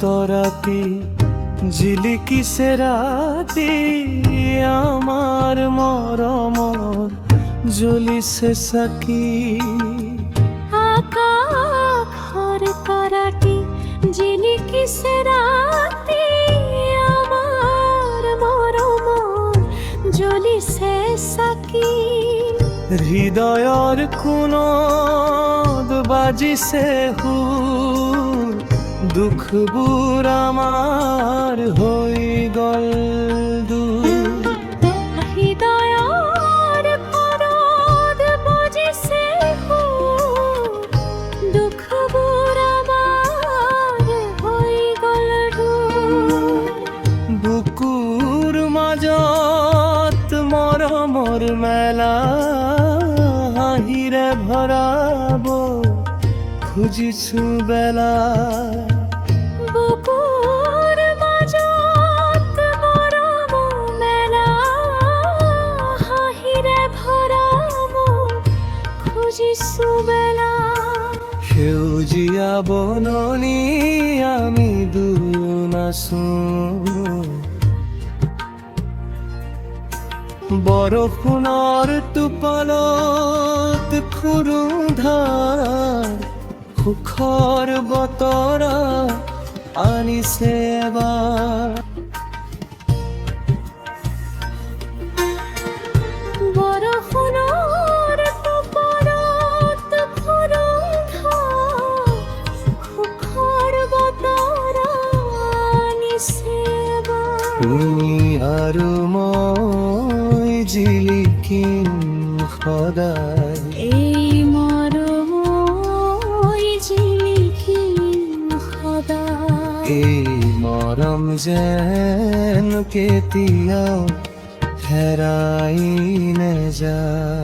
রাতি জিলিকিছে রাতি আমার মরমর জ্বলিছে সাকি আকা ঘর করাটি জিলিকিছে রাতি আমার মরমর জ্বলিছে সাকি হৃদয়ৰ কোণত বাজিছে সুৰ দুখবোৰ আমাৰ হৈ গ'ল দূৰ হৃদয়ৰ কোণত বাজিছে সুৰ দুখবোৰ আমাৰ হৈ গ'ল দূৰ বুকুৰ মাজত মৰমৰ মেলা হাঁহিৰে ভৰাব খুজিছো বেলা বুকুৰ মাজত মৰম মেলা হাঁহিৰে ভৰাব খুজিছো বেলা সেউজীয়া বননি আমি দুয়ো নাচো বৰষুণৰ টোপালত খুৰুধাৰ সুখৰ বতৰা আনিছে এবাৰ বৰষুণৰ টোপালত খুৰুধাৰ সুখৰ বতৰা আনিছে এবাৰ তুমি আৰু মই জিলিকিম সদায় এই মৰমই জিলিকিম সদায় এই মৰম যেন কেতিয়াও হেৰাই নেযায়